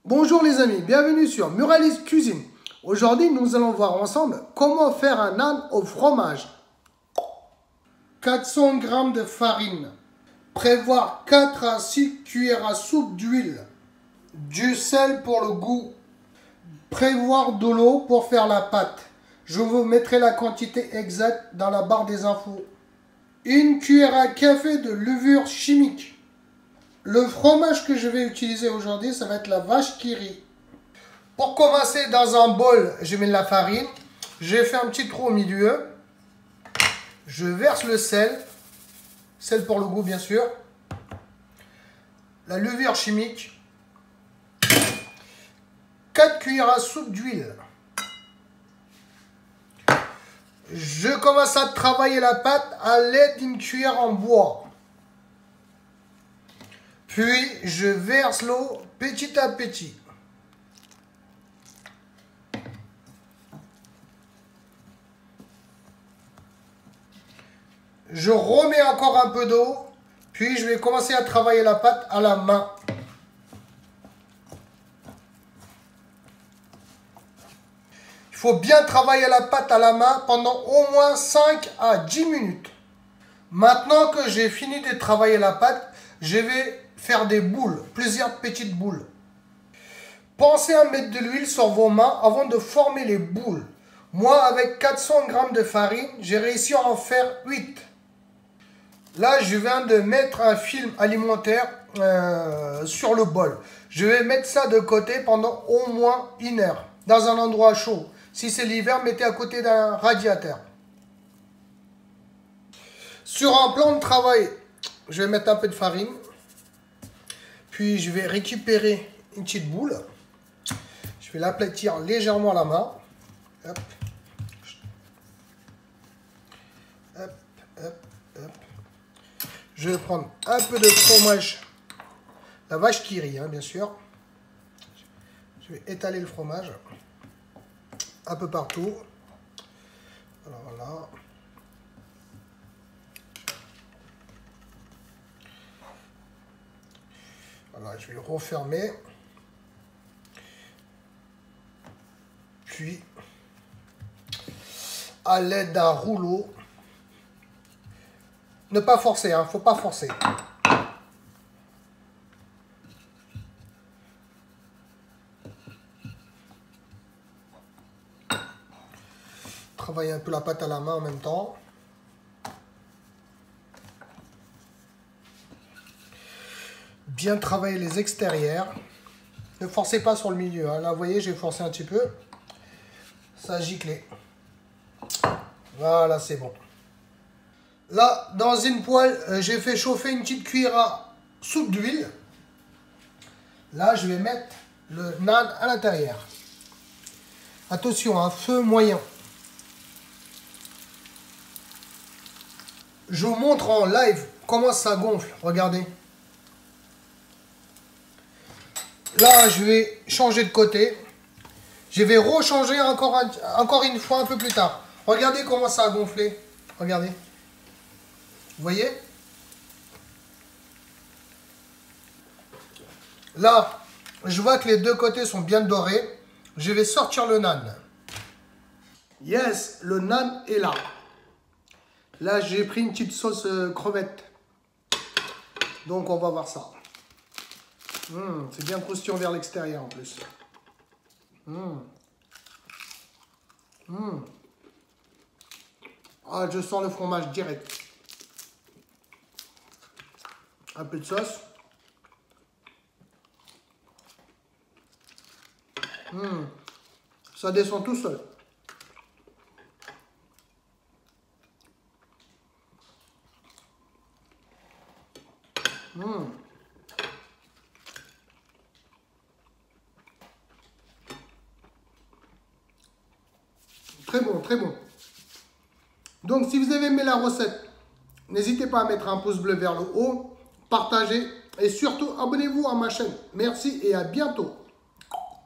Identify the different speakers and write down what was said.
Speaker 1: Bonjour les amis, bienvenue sur Muralis Cuisine. Aujourd'hui, nous allons voir ensemble comment faire un naan au fromage. 400 g de farine. Prévoir 4 à 6 cuillères à soupe d'huile. Du sel pour le goût. Prévoir de l'eau pour faire la pâte. Je vous mettrai la quantité exacte dans la barre des infos. 1 cuillère à café de levure chimique. Le fromage que je vais utiliser aujourd'hui, ça va être la vache qui rit. Pour commencer, dans un bol, je mets de la farine. J'ai fait un petit trou au milieu. Je verse le sel. Sel pour le goût, bien sûr. La levure chimique. 4 cuillères à soupe d'huile. Je commence à travailler la pâte à l'aide d'une cuillère en bois. Puis, je verse l'eau petit à petit. Je remets encore un peu d'eau. Puis, je vais commencer à travailler la pâte à la main. Il faut bien travailler la pâte à la main pendant au moins 5 à 10 minutes. Maintenant que j'ai fini de travailler la pâte, je vais faire des boules, plusieurs petites boules. Pensez à mettre de l'huile sur vos mains avant de former les boules. Moi, avec 400 g de farine, j'ai réussi à en faire 8. Là, je viens de mettre un film alimentaire sur le bol. Je vais mettre ça de côté pendant au moins 1 heure, dans un endroit chaud. Si c'est l'hiver, mettez à côté d'un radiateur. Sur un plan de travail, je vais mettre un peu de farine. Puis, je vais récupérer une petite boule. Je vais l'aplatir légèrement à la main. Hop. Hop, hop, hop. Je vais prendre un peu de fromage. La vache qui rit, hein, bien sûr. Je vais étaler le fromage. Un peu partout. Voilà. Voilà, je vais le refermer. Puis, à l'aide d'un rouleau, ne pas forcer, hein, faut pas forcer. Travailler un peu la pâte à la main en même temps. Bien travailler les extérieurs. Ne forcez pas sur le milieu. Hein. Là, vous voyez, j'ai forcé un petit peu. Ça a giclé. Voilà, c'est bon. Là, dans une poêle, j'ai fait chauffer une petite cuillère à soupe d'huile. Là, je vais mettre le naan à l'intérieur. Attention, un feu moyen. Je vous montre en live comment ça gonfle. Regardez. Là, je vais changer de côté. Je vais rechanger encore une fois un peu plus tard. Regardez comment ça a gonflé. Regardez. Vous voyez? Là, je vois que les deux côtés sont bien dorés. Je vais sortir le naan. Yes, le naan est là. Là, j'ai pris une petite sauce crevette. Donc, on va voir ça. C'est bien croustillant vers l'extérieur en plus. Ah, je sens le fromage direct. Un peu de sauce. Ça descend tout seul. Très bon, très bon. Donc, si vous avez aimé la recette, n'hésitez pas à mettre un pouce bleu vers le haut, partagez et surtout abonnez-vous à ma chaîne. Merci et à bientôt.